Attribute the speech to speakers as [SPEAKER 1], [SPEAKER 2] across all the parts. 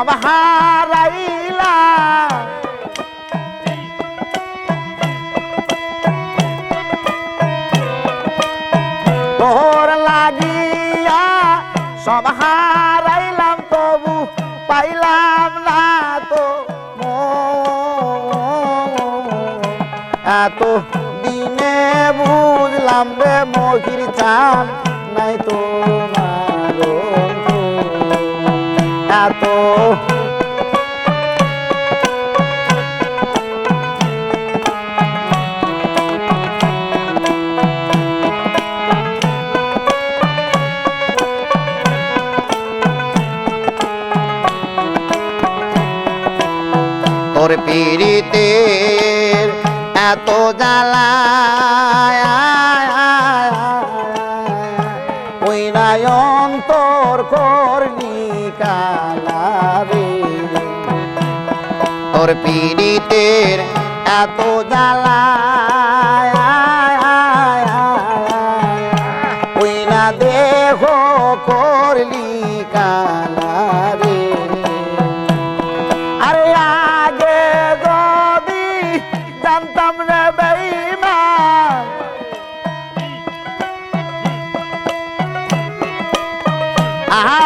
[SPEAKER 1] সব হারাইলাম তোর লাগিয়া সব হারাইলাম তবু পাইলাম না তো এত দিনে বুঝলাম রে মহির চান নাই তোমার এত তোর পীড়িতের এত জ্বালা ওই অন্তর করলি কালা রে তোর পীড়িতের এত জ্বালা ওই না দেহ করলি কালা রে আরে আগে যদি জানতাম রে বেঈমান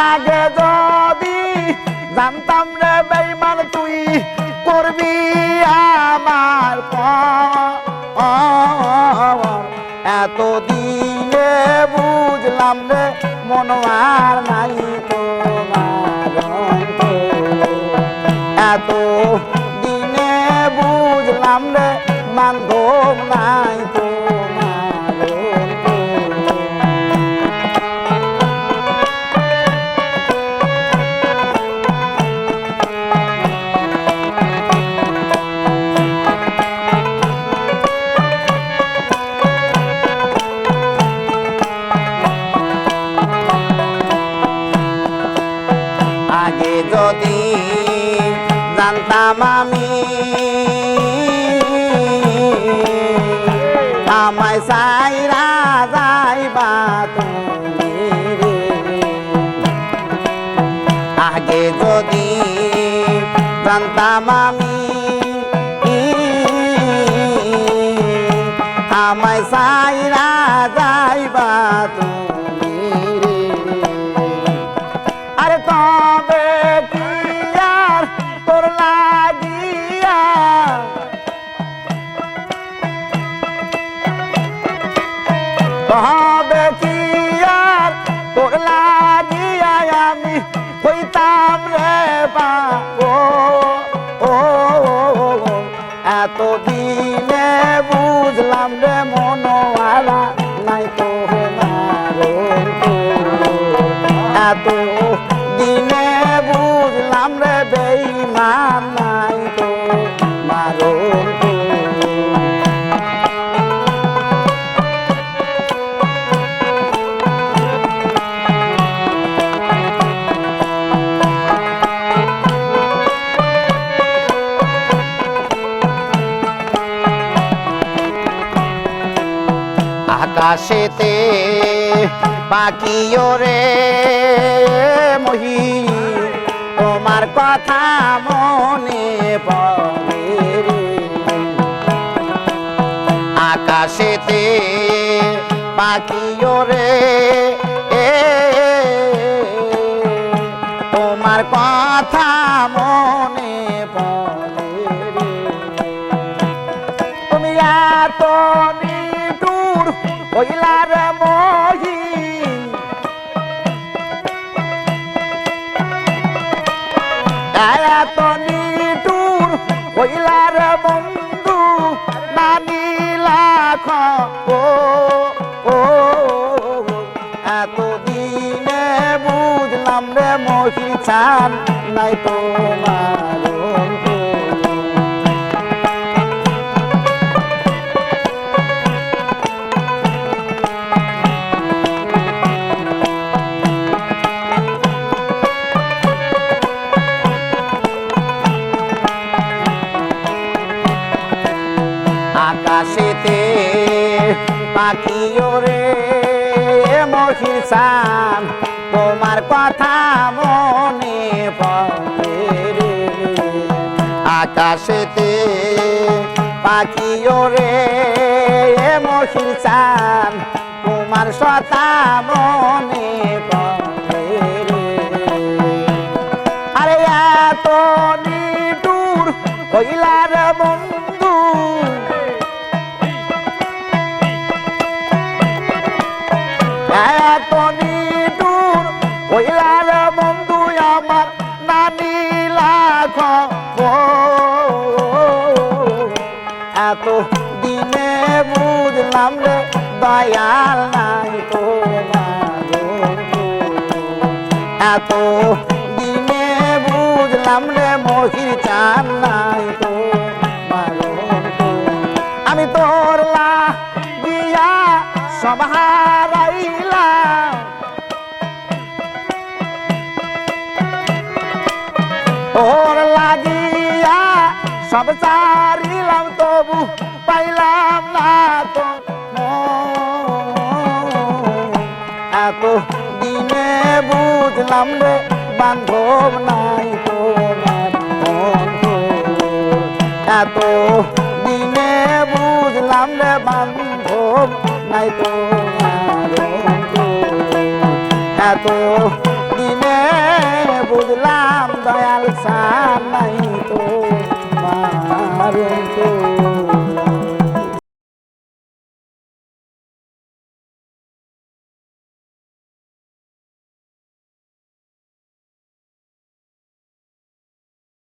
[SPEAKER 1] আগে যদি জানতাম রে বেঈমান তুই করবি আমার এত দিনে বুঝলাম রে মন আর নাই তোমার এত দিনে বুঝলাম রে বান্ধব নাই তোমার আগে যদি জানতাম আমি আমায় সাইরা যাইবা তুমি রে আগে যদি জানতাম আমি আমায় সাইরা যাইবা তুমি রে আরে তবে কি আর তোর লাগিয়া তবে কি আর তোর লাগিয়া আমি হইতাম রে বাবু এত দিনে বুঝলাম রে মনোয়ারা নাই তো এত দিনে বুঝলাম রে বেঈমান নাই তো মারুন আকাশেতে পাখি ওরে মহি তোমার কথা মনে পড়ে রে আকাশেতে পাখি ওরে তোমার কথা মনে পড়ে রে তুমি এত নিটুর হইলা রে মহি এত নিটুর হইলা রে বন্ধু নানিলা এত দিনে বুঝলাম রে মহি চান নাই তোমার আকাশেতে পাখি ওরে মহির চান তোমার কথা মনে পড়ে আকাশেতে পাখি ওরে মহির চান তোমার সতা মনে পড়ে রে। আরে এত নিটুর কইলার বন্ধু এত নিটুর কইলার বন্ধু আমার নানি লাখ এত দিনে বুঝলাম রে দয়াল নাই তোমার এত দিনে বুঝলাম রে মহির চান নাই তোমার আমি তোর লাগিয়া সব হারাইলাম তোর লাগিয়া সব চারিলাম তবু পাইলাম না তো এত দিনে বুঝলাম রে বান্ধব নাই তোমার বন্ধু এত দিনে বুঝলাম রে বান্ধব নাই তোমার বন্ধু এত দিনে বুঝলাম দয়াল সান নাই তোমার বন্ধু